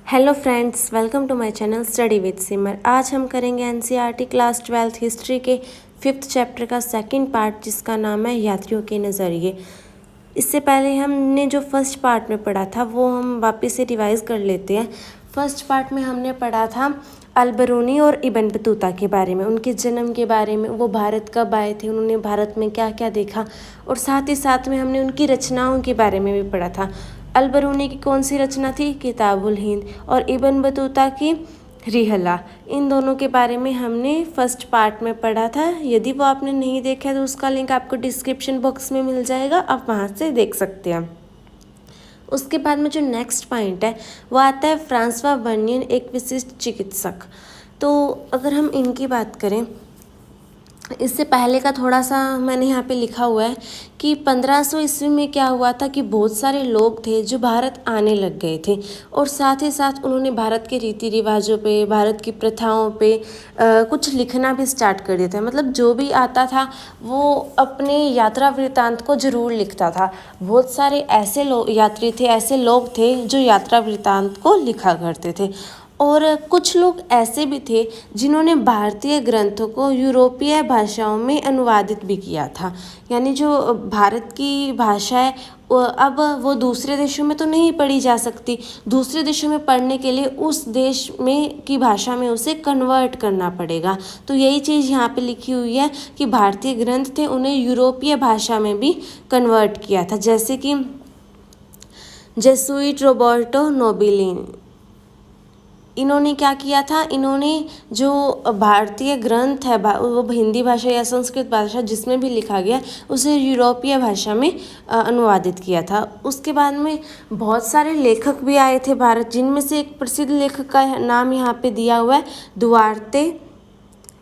Hello friends, welcome to my channel study with Simar. आज हम करेंगे एनसीईआरटी क्लास 12th हिस्ट्री के 5th चैप्टर का सेकंड पार्ट, जिसका नाम है यात्रियों के नज़रिए। इससे पहले हमने जो फर्स्ट पार्ट में पढ़ा था वो हम वापस से रिवाइज़ कर लेते हैं। फर्स्ट पार्ट में हमने पढ़ा था अल-बरूनी और इब्न बतूता के बारे में, उनके जन्म के बारे में, वो भारत कब आए थे, उन्होंने भारत में क्या क्या देखा, और साथ ही साथ में हमने उनकी रचनाओं के बारे में भी पढ़ा था। अल-बरूनी की कौन सी रचना थी? किताबुल हिंद, और इब्न बतूता की रिहला। इन दोनों के बारे में हमने फर्स्ट पार्ट में पढ़ा था। यदि वो आपने नहीं देखा तो उसका लिंक आपको डिस्क्रिप्शन बॉक्स में मिल जाएगा, आप वहाँ से देख सकते हैं। उसके बाद में जो नेक्स्ट पॉइंट है वो आता है फ्रांसवा बर्नियर, एक विशिष्ट चिकित्सक। तो अगर हम इनकी बात करें, इससे पहले का थोड़ा सा मैंने यहाँ पे लिखा हुआ है कि 1500 ईस्वी में क्या हुआ था कि बहुत सारे लोग थे जो भारत आने लग गए थे, और साथ ही साथ उन्होंने भारत के रीति रिवाजों पे, भारत की प्रथाओं पे कुछ लिखना भी स्टार्ट कर दिया था। मतलब जो भी आता था वो अपने यात्रा वृत्तांत को ज़रूर लिखता था। बहुत सारे ऐसे यात्री थे, ऐसे लोग थे जो यात्रा वृत्तांत को लिखा करते थे। और कुछ लोग ऐसे भी थे जिन्होंने भारतीय ग्रंथों को यूरोपीय भाषाओं में अनुवादित भी किया था। यानी जो भारत की भाषा है अब वो दूसरे देशों में तो नहीं पढ़ी जा सकती, दूसरे देशों में पढ़ने के लिए उस देश में की भाषा में उसे कन्वर्ट करना पड़ेगा। तो यही चीज़ यहाँ पे लिखी हुई है कि भारतीय ग्रंथ थे उन्हें यूरोपीय भाषा में भी कन्वर्ट किया था। जैसे कि जेसुइट रोबर्टो नोबिली, इन्होंने क्या किया था, इन्होंने जो भारतीय ग्रंथ है वो हिंदी भाषा या संस्कृत भाषा जिसमें भी लिखा गया उसे यूरोपीय भाषा में अनुवादित किया था। उसके बाद में बहुत सारे लेखक भी आए थे भारत, जिनमें से एक प्रसिद्ध लेखक का नाम यहाँ पे दिया हुआ है, दुआर्ते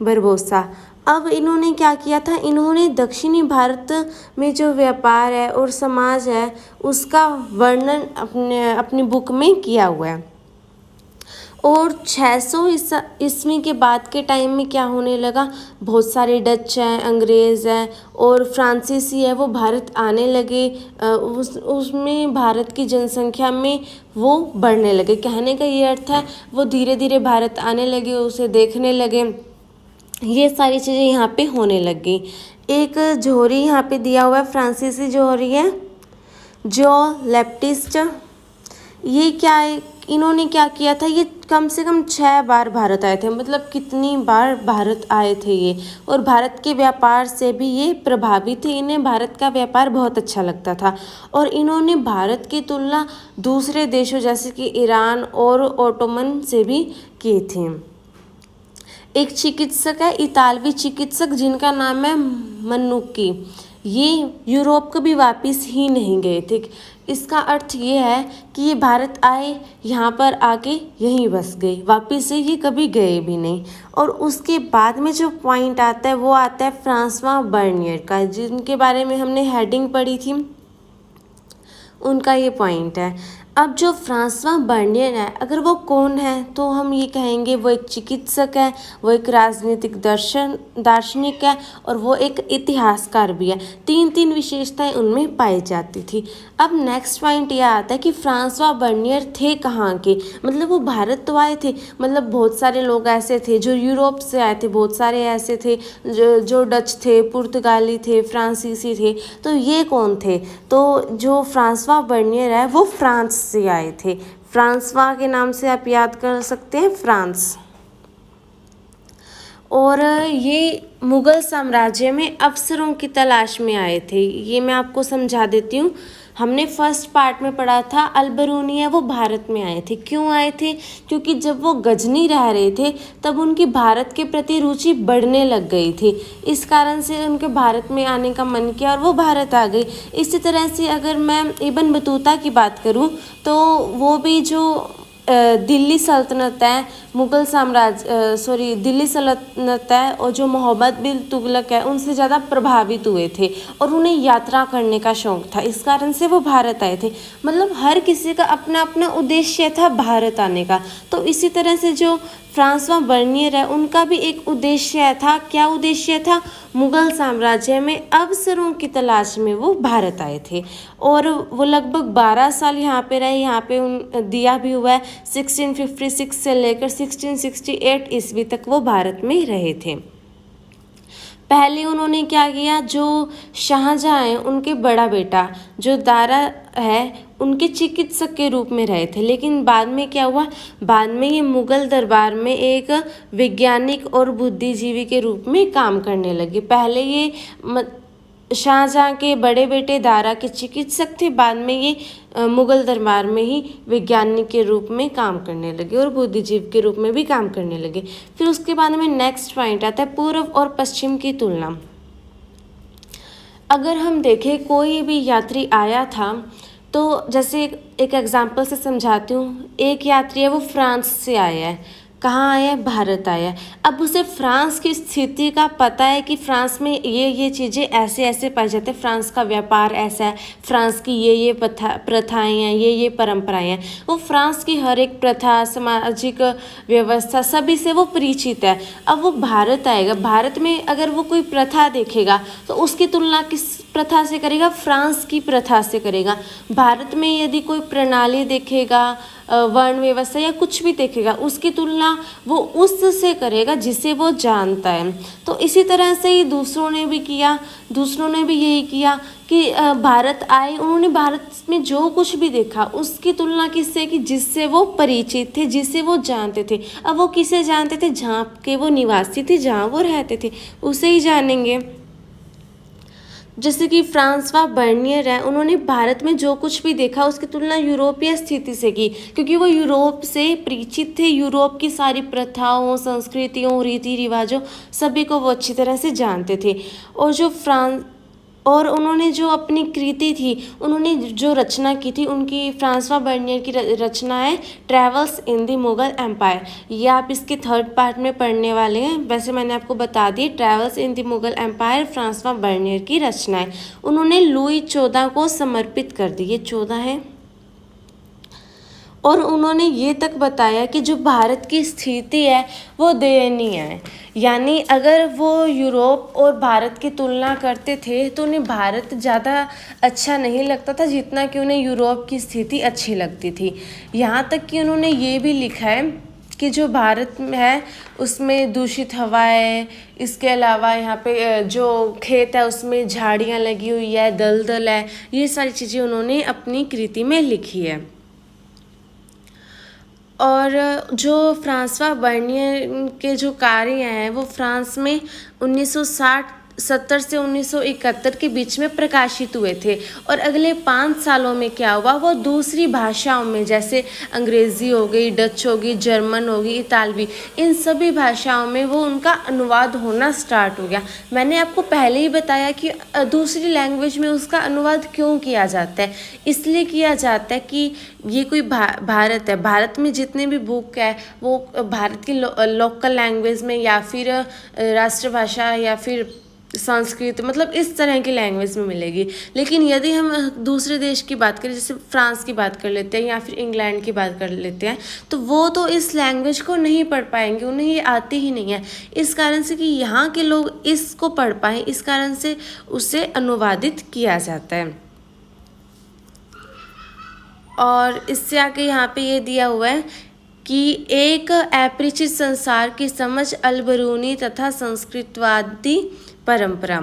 बरबोसा। अब इन्होंने क्या किया था, इन्होंने दक्षिणी भारत में जो व्यापार है और समाज है उसका वर्णन अपनी बुक में किया हुआ है। और 600 ईस्वी के बाद के टाइम में क्या होने लगा, बहुत सारे डच हैं, अंग्रेज़ हैं और फ्रांसीसी है, वो भारत आने लगे। उसमें भारत की जनसंख्या में वो बढ़ने लगे। कहने का ये अर्थ है वो धीरे धीरे भारत आने लगे, उसे देखने लगे, ये सारी चीज़ें यहाँ पे होने लग गई। एक जोहरी यहाँ पे दिया हुआ है, फ्रांसीसी जोहरी है, जो लेप्टिस्ट। ये क्या है, इन्होंने क्या किया था, ये कम से कम 6 बार भारत आए थे। मतलब कितनी बार भारत आए थे ये, और भारत के व्यापार से भी ये प्रभावित थे। इन्हें भारत का व्यापार बहुत अच्छा लगता था, और इन्होंने भारत की तुलना दूसरे देशों जैसे कि ईरान और ओटोमन से भी की थी। एक चिकित्सक है, इतालवी चिकित्सक, जिनका नाम है मन्नुकी। ये यूरोप कभी वापस ही नहीं गए थे। इसका अर्थ ये है कि ये भारत आए, यहाँ पर आके यहीं बस गए, वापस से ये कभी गए भी नहीं। और उसके बाद में जो पॉइंट आता है वो आता है फ्रांसवा बर्नियर का, जिनके बारे में हमने हेडिंग पढ़ी थी, उनका ये पॉइंट है। अब जो फ्रांसवा बर्नियर है, अगर वो कौन है तो हम ये कहेंगे वो एक चिकित्सक है, वो एक राजनीतिक दार्शनिक है, और वो एक इतिहासकार भी है। तीन विशेषताएं उनमें पाई जाती थी। अब नेक्स्ट पॉइंट यह आता है कि फ्रांसवा बर्नियर थे कहाँ के, मतलब वो भारत तो आए थे, मतलब बहुत सारे लोग ऐसे थे जो यूरोप से आए थे, बहुत सारे ऐसे थे जो डच थे, पुर्तगाली थे, फ्रांसीसी थे। तो ये कौन थे? तो जो फ्रांसवा बर्नियर है वो फ्रांस से आए थे। फ्रांसवा के नाम से आप याद कर सकते हैं, फ्रांस। और ये मुग़ल साम्राज्य में अफसरों की तलाश में आए थे। ये मैं आपको समझा देती हूँ। हमने फर्स्ट पार्ट में पढ़ा था अल-बरूनी है वो भारत में आए थे। क्यों आए थे? क्योंकि जब वो गजनी रह रहे थे तब उनकी भारत के प्रति रुचि बढ़ने लग गई थी। इस कारण से उनके भारत में आने का मन किया और वो भारत आ गई। इसी तरह से अगर मैं इब्न बतूता की बात करूँ तो वो भी जो दिल्ली सल्तनत है, मुग़ल साम्राज्य दिल्ली सल्तनत है, और जो मोहम्मद बिन तुगलक है उनसे ज़्यादा प्रभावित हुए थे, और उन्हें यात्रा करने का शौक़ था। इस कारण से वो भारत आए थे। मतलब हर किसी का अपना अपना उद्देश्य था भारत आने का। तो इसी तरह से जो फ्रांसवा बर्नियर है, उनका भी एक उद्देश्य था। क्या उद्देश्य था? मुगल साम्राज्य में अवसरों की तलाश में वो भारत आए थे और वो लगभग 12 साल यहाँ पे रहे। यहाँ पे उन दिया भी हुआ है 1656 से लेकर 1668 ईस्वी तक वो भारत में रहे थे। पहले उन्होंने क्या किया, जो शाहजहाँ हैं उनके बड़ा बेटा जो दारा है उनके चिकित्सक के रूप में रहे थे। लेकिन बाद में क्या हुआ, बाद में ये मुगल दरबार में एक वैज्ञानिक और बुद्धिजीवी के रूप में काम करने लगे। पहले ये शाहजहाँ के बड़े बेटे दारा के चिकित्सक थे, बाद में ये मुगल दरबार में ही वैज्ञानिक के रूप में काम करने लगे और बुद्धिजीवी के रूप में भी काम करने लगे। फिर उसके बाद में नेक्स्ट पॉइंट आता है पूर्व और पश्चिम की तुलना। अगर हम देखें कोई भी यात्री आया था तो जैसे एक एग्जाम्पल से समझाती हूँ। एक यात्री है वो फ्रांस से आया है, कहाँ आया है, भारत आया है। अब उसे फ्रांस की स्थिति का पता है कि फ्रांस में ये चीज़ें ऐसे ऐसे पाई जाती है, फ्रांस का व्यापार ऐसा है, फ्रांस की ये प्रथाएँ हैं, ये परंपराएं हैं। वो फ्रांस की हर एक प्रथा, सामाजिक व्यवस्था सभी से वो परिचित है। अब वो भारत आएगा, भारत में अगर वो कोई प्रथा देखेगा तो उसकी तुलना किस प्रथा से करेगा? फ्रांस की प्रथा से करेगा। भारत में यदि कोई प्रणाली देखेगा, वर्ण व्यवस्था या कुछ भी देखेगा, उसकी तुलना वो उससे करेगा जिसे वो जानता है। तो इसी तरह से ही दूसरों ने भी किया, दूसरों ने भी यही किया कि भारत आए, उन्होंने भारत में जो कुछ भी देखा उसकी तुलना किससे की? जिससे वो परिचित थे, जिसे वो जानते थे। अब वो किसे जानते थे? जहाँ के वो निवासी थे, जहाँ वो रहते थे, उसे ही जानेंगे। जैसे कि फ्रांसवा बर्नियर है, उन्होंने भारत में जो कुछ भी देखा उसकी तुलना यूरोपीय स्थिति से की, क्योंकि वो यूरोप से परिचित थे। यूरोप की सारी प्रथाओं, संस्कृतियों, रीति रिवाजों सभी को वो अच्छी तरह से जानते थे। और उन्होंने जो अपनी कृति थी, उन्होंने जो रचना की थी, उनकी फ्रांसवा बर्नियर की रचना है travels in the Mughal empire. ये आप इसके थर्ड पार्ट में पढ़ने वाले हैं। वैसे मैंने आपको बता दी, travels in the Mughal empire Francois Bernier की रचना है। उन्होंने लुई 14 को समर्पित कर दी, ये 14 है। और उन्होंने ये तक बताया कि जो भारत की स्थिति है वो दयनीय है। यानी अगर वो यूरोप और भारत की तुलना करते थे तो उन्हें भारत ज़्यादा अच्छा नहीं लगता था जितना कि उन्हें यूरोप की स्थिति अच्छी लगती थी। यहाँ तक कि उन्होंने ये भी लिखा है कि जो भारत में है उसमें दूषित हवा है, इसके अलावा यहाँ पे जो खेत है उसमें झाड़ियाँ लगी हुई है, दलदल है, ये सारी चीज़ें उन्होंने अपनी कृति में लिखी है। और जो फ्रांसवा बर्नियर के जो कार्य हैं वो फ्रांस में 1970 से 1971 के बीच में प्रकाशित हुए थे। और अगले 5 सालों में क्या हुआ, वो दूसरी भाषाओं में, जैसे अंग्रेज़ी हो गई, डच हो गई, जर्मन हो गई, इतालवी, इन सभी भाषाओं में वो उनका अनुवाद होना स्टार्ट हो गया। मैंने आपको पहले ही बताया कि दूसरी लैंग्वेज में उसका अनुवाद क्यों किया जाता है। इसलिए किया जाता है कि ये कोई भारत है, भारत में जितने भी बुक है वो भारत की लोकल लैंग्वेज में या फिर राष्ट्रभाषा या फिर संस्कृत, मतलब इस तरह की लैंग्वेज में मिलेगी। लेकिन यदि हम दूसरे देश की बात करें, जैसे फ्रांस की बात कर लेते हैं या फिर इंग्लैंड की बात कर लेते हैं, तो वो तो इस लैंग्वेज को नहीं पढ़ पाएंगे, उन्हें ये आती ही नहीं है। इस कारण से कि यहाँ के लोग इसको पढ़ पाएँ, इस कारण से उसे अनुवादित किया जाता है। और इससे आगे यहाँ पे ये दिया हुआ है कि एक अपरिचित संसार की समझ, अलबरूनी तथा संस्कृतवादी परंपरा।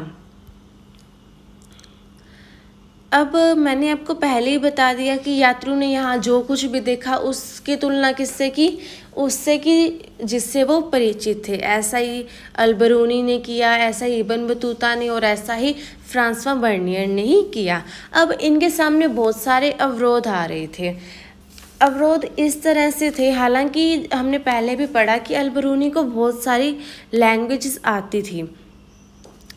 अब मैंने आपको पहले ही बता दिया कि यात्रियों ने यहाँ जो कुछ भी देखा उसकी तुलना किससे की? उससे कि जिससे वो परिचित थे। ऐसा ही अलबरूनी ने किया, ऐसा ही इब्न बतूता ने, और ऐसा ही फ्रांसवा बर्नियर ने ही किया। अब इनके सामने बहुत सारे अवरोध आ रहे थे। अवरोध इस तरह से थे, हालांकि हमने पहले भी पढ़ा कि अलबरूनी को बहुत सारी लैंग्वेजेस आती थी,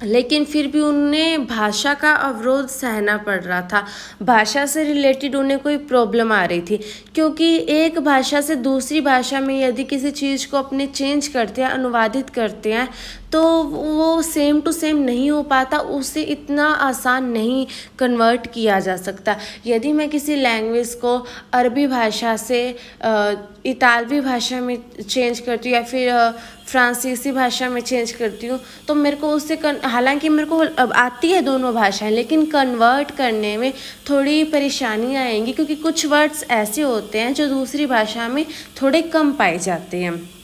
लेकिन फिर भी उन्हें भाषा का अवरोध सहना पड़ रहा था। भाषा से रिलेटेड उन्हें कोई प्रॉब्लम आ रही थी, क्योंकि एक भाषा से दूसरी भाषा में यदि किसी चीज़ को अपने चेंज करते हैं, अनुवादित करते हैं, तो वो सेम टू सेम नहीं हो पाता, उसे इतना आसान नहीं कन्वर्ट किया जा सकता। यदि मैं किसी लैंग्वेज को अरबी भाषा से इतालवी भाषा में चेंज करती हूँ या फिर फ्रांसीसी भाषा में चेंज करती हूँ, तो मेरे को उससे हालांकि मेरे को अब आती है दोनों भाषाएं, लेकिन कन्वर्ट करने में थोड़ी परेशानी आएंगी, क्योंकि कुछ वर्ड्स ऐसे होते हैं जो दूसरी भाषा में थोड़े कम पाए जाते हैं।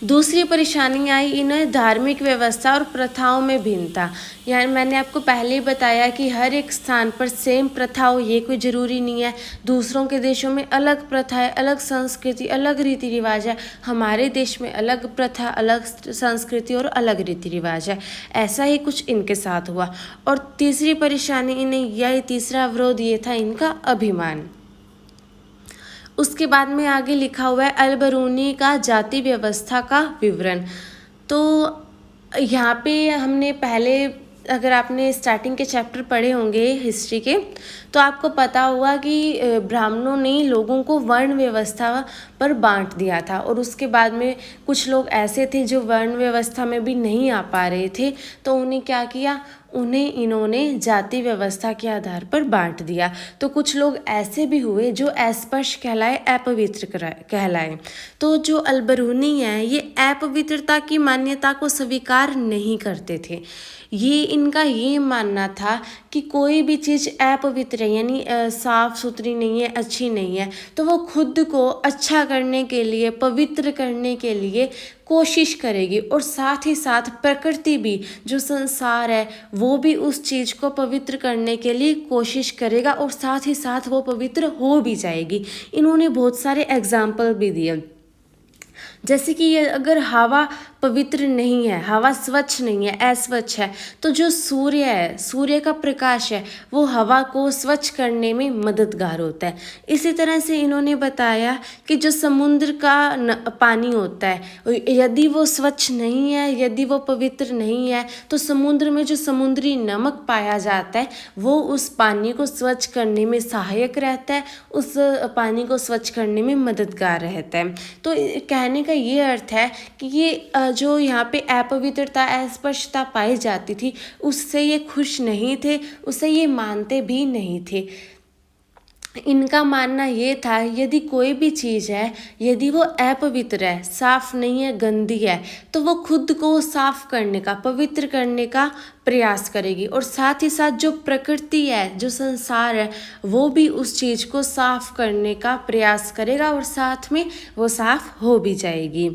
दूसरी परेशानी आई इन्हें धार्मिक व्यवस्था और प्रथाओं में भिन्नता। यानी मैंने आपको पहले ही बताया कि हर एक स्थान पर सेम प्रथा हो ये कोई ज़रूरी नहीं है। दूसरों के देशों में अलग प्रथा है, अलग संस्कृति, अलग रीति रिवाज है। हमारे देश में अलग प्रथा, अलग संस्कृति और अलग रीति रिवाज है। ऐसा ही कुछ इनके साथ हुआ। और तीसरी परेशानी इन्हें यह तीसरा विरोध ये था इनका अभिमान। उसके बाद में आगे लिखा हुआ है अल-बरूनी का जाति व्यवस्था का विवरण। तो यहाँ पे हमने पहले, अगर आपने स्टार्टिंग के चैप्टर पढ़े होंगे हिस्ट्री के, तो आपको पता हुआ कि ब्राह्मणों ने लोगों को वर्ण व्यवस्था पर बांट दिया था, और उसके बाद में कुछ लोग ऐसे थे जो वर्ण व्यवस्था में भी नहीं आ पा रहे थे, तो उन्हें क्या किया, उन्हें इन्होंने जाति व्यवस्था के आधार पर बांट दिया। तो कुछ लोग ऐसे भी हुए जो अस्पृश्य कहलाए, अपवित्र कहलाए। तो जो अल-बरूनी है ये अपवित्रता की मान्यता को स्वीकार नहीं करते थे। ये इनका ये मानना था कि कोई भी चीज़ अपवित्र है, यानी साफ सुथरी नहीं है, अच्छी नहीं है, तो वो खुद को अच्छा करने के लिए, पवित्र करने के लिए कोशिश करेगी, और साथ ही साथ प्रकृति भी, जो संसार है, वो भी उस चीज़ को पवित्र करने के लिए कोशिश करेगा, और साथ ही साथ वो पवित्र हो भी जाएगी। इन्होंने बहुत सारे एग्जाम्पल भी दिए, जैसे कि ये अगर हवा पवित्र नहीं है, हवा स्वच्छ नहीं है, अस्वच्छ है, तो जो सूर्य है, सूर्य का प्रकाश है, वो हवा को स्वच्छ करने में मददगार होता है। इसी तरह से इन्होंने बताया कि जो समुद्र का पानी होता है, यदि वो स्वच्छ नहीं है, यदि वो पवित्र नहीं है, तो समुद्र में जो समुद्री नमक पाया जाता है वो उस पानी को स्वच्छ करने में सहायक रहता है, उस पानी को स्वच्छ करने में मददगार रहता है। तो कहने का ये अर्थ है कि ये जो यहाँ पे अपवित्रता, अस्पृश्यता पाई जाती थी, उससे ये खुश नहीं थे, उसे ये मानते भी नहीं थे। इनका मानना ये था यदि कोई भी चीज़ है, यदि वो अपवित्र है, साफ नहीं है, गंदी है, तो वो खुद को साफ करने का, पवित्र करने का प्रयास करेगी, और साथ ही साथ जो प्रकृति है, जो संसार है, वो भी उस चीज़ को साफ करने का प्रयास करेगा, और साथ में वो साफ हो भी जाएगी।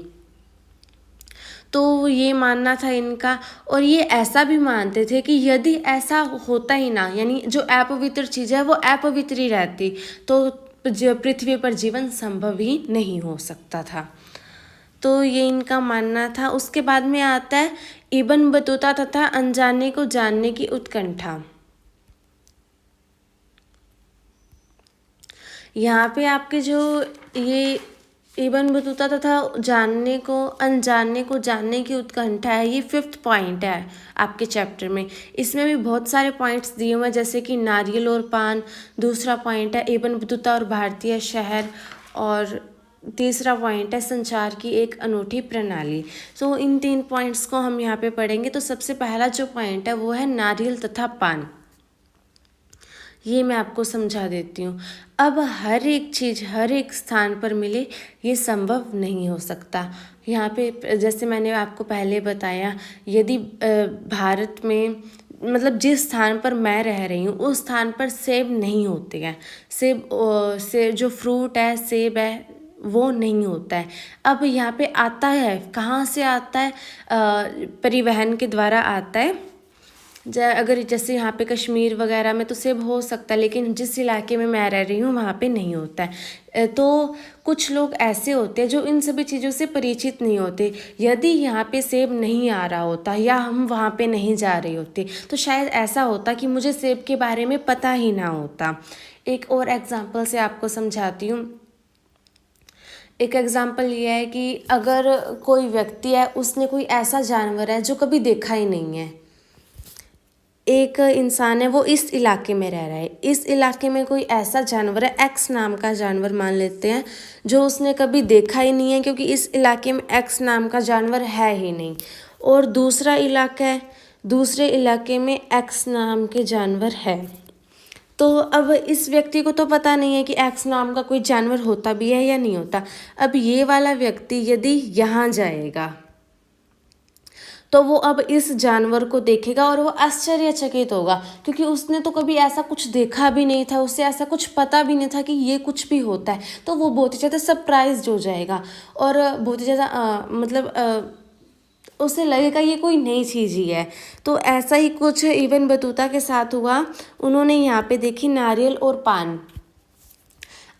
तो ये मानना था इनका। और ये ऐसा भी मानते थे कि यदि ऐसा होता ही ना, यानी जो अपवित्र चीज़ है वो अपवित्र ही रहती, तो पृथ्वी पर जीवन संभव ही नहीं हो सकता था। तो ये इनका मानना था। उसके बाद में आता है इब्न बतूता तथा अनजाने को जानने की उत्कंठा। यहाँ पे आपके जो ये इब्न बतूता तथा जानने को, अनजाने को जानने की उत्कंठा है, ये 5th पॉइंट है आपके चैप्टर में। इसमें भी बहुत सारे पॉइंट्स दिए हुए हैं, जैसे कि नारियल और पान, दूसरा पॉइंट है इब्न बतूता और भारतीय शहर, और तीसरा पॉइंट है संचार की एक अनूठी प्रणाली। तो इन 3 पॉइंट्स को हम यहाँ पे पढ़ेंगे। तो सबसे पहला जो पॉइंट है वो है नारियल तथा पान। ये मैं आपको समझा देती हूँ। अब हर एक चीज़ हर एक स्थान पर मिले, ये संभव नहीं हो सकता। यहाँ पे जैसे मैंने आपको पहले बताया, यदि भारत में, मतलब जिस स्थान पर मैं रह रही हूँ उस स्थान पर सेब नहीं होते हैं, सेब जो फ्रूट है, सेब है, वो नहीं होता है। अब यहाँ पे आता है, कहाँ से आता है? परिवहन के द्वारा आता है। अगर जैसे यहाँ पे कश्मीर वगैरह में तो सेब हो सकता है, लेकिन जिस इलाके में मैं रह रही हूँ वहाँ पे नहीं होता है। तो कुछ लोग ऐसे होते हैं जो इन सभी चीज़ों से परिचित नहीं होते। यदि यहाँ पे सेब नहीं आ रहा होता या हम वहाँ पे नहीं जा रहे होते, तो शायद ऐसा होता कि मुझे सेब के बारे में पता ही ना होता। एक और एग्जाम्पल से आपको समझाती हूँ। एक एग्जाम्पल ये है कि अगर कोई व्यक्ति है, उसने कोई ऐसा जानवर है जो कभी देखा ही नहीं है। एक इंसान है, वो इस इलाके में रह रहा है, इस इलाके में कोई ऐसा जानवर है, एक्स नाम का जानवर मान लेते हैं, जो उसने कभी देखा ही नहीं है, क्योंकि इस इलाके में एक्स नाम का जानवर है ही नहीं। और दूसरे इलाके में एक्स नाम के जानवर है। तो अब इस व्यक्ति को तो पता नहीं है कि एक्स नाम का कोई जानवर होता भी है या नहीं होता। अब ये वाला व्यक्ति यदि यहाँ जाएगा तो वो अब इस जानवर को देखेगा और वो आश्चर्यचकित होगा, क्योंकि उसने तो कभी ऐसा कुछ देखा भी नहीं था, उससे ऐसा कुछ पता भी नहीं था कि ये कुछ भी होता है। तो वो बहुत ही ज़्यादा सरप्राइज्ड हो जाएगा और बहुत ही ज़्यादा उसे लगेगा ये कोई नई चीज़ ही है। तो ऐसा ही कुछ इबन बतूता के साथ हुआ। उन्होंने यहाँ पे देखी नारियल और पान।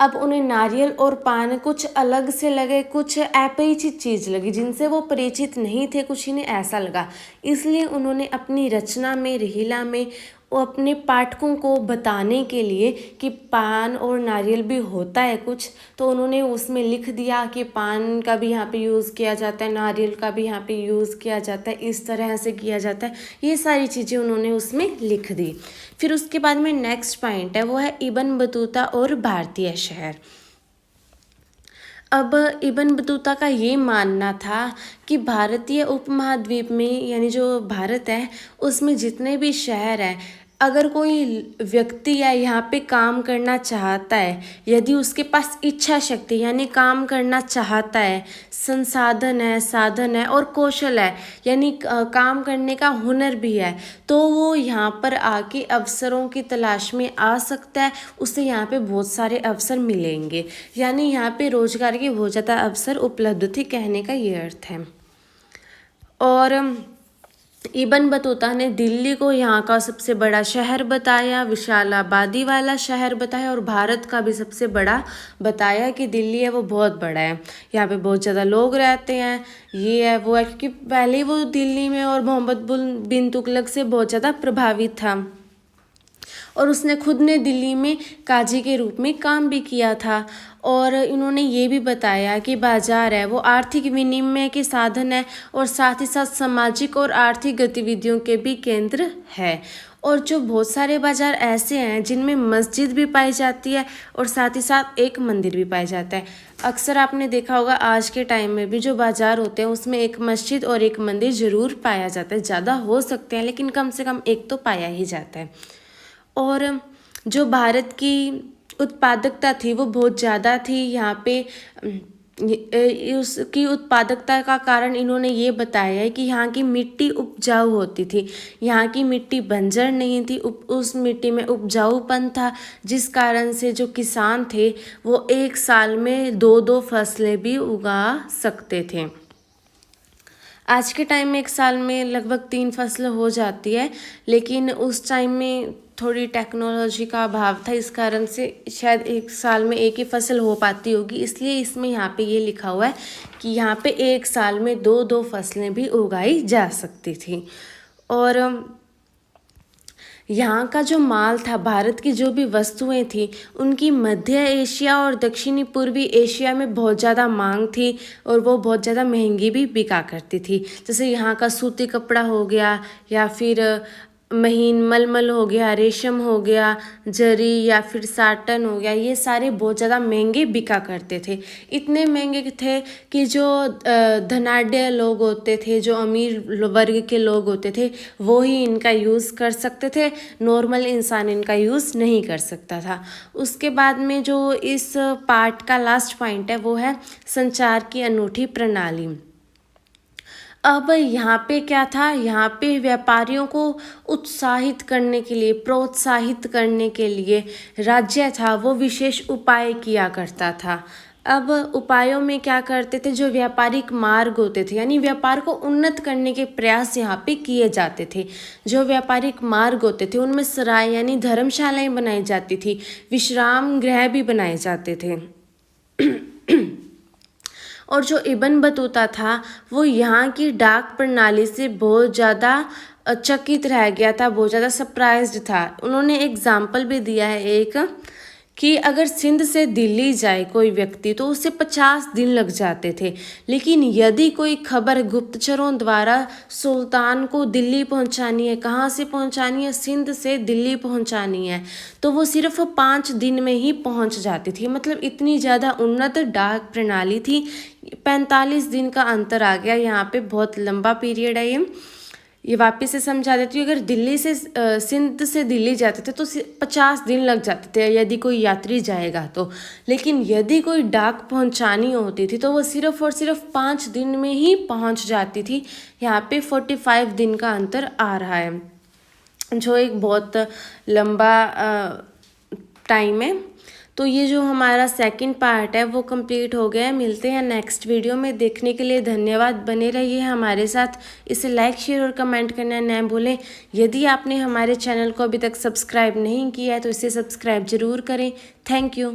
अब उन्हें नारियल और पान कुछ अलग से लगे, कुछ अपरिचित चीज़ लगी जिनसे वो परिचित नहीं थे, कुछ इन्हें ऐसा लगा। इसलिए उन्होंने अपनी रचना में, रिहिला में वो अपने पाठकों को बताने के लिए कि पान और नारियल भी होता है कुछ, तो उन्होंने उसमें लिख दिया कि पान का भी यहाँ पे यूज़ किया जाता है, नारियल का भी यहाँ पे यूज़ किया जाता है, इस तरह से किया जाता है। ये सारी चीज़ें उन्होंने उसमें लिख दी। फिर उसके बाद में नेक्स्ट पॉइंट है, वो है इबन बतूता और भारतीय शहर। अब इबन बतूता का ये मानना था कि भारतीय उपमहाद्वीप में, यानी जो भारत है उसमें जितने भी शहर हैं, अगर कोई व्यक्ति या यहाँ पे काम करना चाहता है, यदि उसके पास इच्छा शक्ति यानी काम करना चाहता है, संसाधन है, साधन है और कौशल है, यानी काम करने का हुनर भी है, तो वो यहाँ पर आके अवसरों की तलाश में आ सकता है। उसे यहाँ पे बहुत सारे अवसर मिलेंगे, यानी यहाँ पे रोजगार के बहुत ज़्यादा अवसर उपलब्ध थे, कहने का ये अर्थ है। और इबन बतूता ने दिल्ली को यहाँ का सबसे बड़ा शहर बताया, विशाल आबादी वाला शहर बताया, और भारत का भी सबसे बड़ा बताया कि दिल्ली है वो बहुत बड़ा है, यहाँ पे बहुत ज़्यादा लोग रहते हैं, ये है वो है, क्योंकि पहले वो दिल्ली में और मोहम्मद बिन तुगलक से बहुत ज़्यादा प्रभावित था और उसने खुद ने दिल्ली में काजी के रूप में काम भी किया था। और इन्होंने ये भी बताया कि बाज़ार है वो आर्थिक विनिमय के साधन है और साथ ही साथ सामाजिक और आर्थिक गतिविधियों के भी केंद्र है। और जो बहुत सारे बाज़ार ऐसे हैं जिनमें मस्जिद भी पाई जाती है और साथ ही साथ एक मंदिर भी पाया जाता है। अक्सर आपने देखा होगा आज के टाइम में भी जो बाज़ार होते हैं उसमें एक मस्जिद और एक मंदिर ज़रूर पाया जाता है। ज़्यादा हो सकते हैं लेकिन कम से कम एक तो पाया ही जाता है। और जो भारत की उत्पादकता थी वो बहुत ज़्यादा थी। यहाँ पे उसकी उत्पादकता का कारण इन्होंने ये बताया है कि यहाँ की मिट्टी उपजाऊ होती थी, यहाँ की मिट्टी बंजर नहीं थी, उस मिट्टी में उपजाऊपन था, जिस कारण से जो किसान थे वो एक साल में 2-2 फसलें भी उगा सकते थे। आज के टाइम में एक साल में लगभग 3 फसल हो जाती है, लेकिन उस टाइम में थोड़ी टेक्नोलॉजी का अभाव था, इस कारण से शायद एक साल में एक ही फसल हो पाती होगी। इसलिए इसमें यहाँ पे ये लिखा हुआ है कि यहाँ पे एक साल में 2-2 फसलें भी उगाई जा सकती थी। और यहाँ का जो माल था, भारत की जो भी वस्तुएं थी, उनकी मध्य एशिया और दक्षिणी पूर्वी एशिया में बहुत ज़्यादा मांग थी और वो बहुत ज़्यादा महंगी भी बिका करती थी। जैसे यहाँ का सूती कपड़ा हो गया, या फिर महीन मलमल हो गया, रेशम हो गया, जरी या फिर साटन हो गया, ये सारे बहुत ज़्यादा महंगे बिका करते थे। इतने महंगे थे कि जो धनाढ्य लोग होते थे, जो अमीर वर्ग के लोग होते थे, वो ही इनका यूज़ कर सकते थे, नॉर्मल इंसान इनका यूज़ नहीं कर सकता था। उसके बाद में जो इस पार्ट का लास्ट पॉइंट है वो है संचार की अनूठी प्रणाली। अब यहाँ पे क्या था, यहाँ पे व्यापारियों को उत्साहित करने के लिए, प्रोत्साहित करने के लिए राज्य था वो विशेष उपाय किया करता था। अब उपायों में क्या करते थे, जो व्यापारिक मार्ग होते थे, यानी व्यापार को उन्नत करने के प्रयास यहाँ पे किए जाते थे। जो व्यापारिक मार्ग होते थे उनमें सराय यानी धर्मशालाएं बनाई जाती थी, विश्राम गृह भी बनाए जाते थे। और जो इबन बतूता था वो यहाँ की डाक प्रणाली से बहुत ज़्यादा चकित रह गया था, बहुत ज़्यादा सरप्राइज्ड था। उन्होंने एग्जाम्पल भी दिया है एक, कि अगर सिंध से दिल्ली जाए कोई व्यक्ति तो उसे 50 दिन लग जाते थे, लेकिन यदि कोई खबर गुप्तचरों द्वारा सुल्तान को दिल्ली पहुंचानी है, कहाँ से पहुंचानी है, सिंध से दिल्ली पहुंचानी है, तो वो सिर्फ 5 दिन में ही पहुंच जाती थी। मतलब इतनी ज़्यादा उन्नत डाक प्रणाली थी। 45 दिन का अंतर आ गया यहाँ पे, बहुत लंबा पीरियड है ये वापस से समझा देती हूँ। अगर दिल्ली से सिंध से दिल्ली जाते थे तो 50 दिन लग जाते थे यदि कोई यात्री जाएगा तो, लेकिन यदि कोई डाक पहुंचानी होती थी तो वो सिर्फ और सिर्फ 5 दिन में ही पहुंच जाती थी। यहाँ पे 45 दिन का अंतर आ रहा है, जो एक बहुत लंबा टाइम है। तो ये जो हमारा सेकंड पार्ट है वो कंप्लीट हो गया है। मिलते हैं नेक्स्ट वीडियो में। देखने के लिए धन्यवाद। बने रहिए हमारे साथ। इसे लाइक, शेयर और कमेंट करना न भूलें। यदि आपने हमारे चैनल को अभी तक सब्सक्राइब नहीं किया है तो इसे सब्सक्राइब ज़रूर करें। Thank you.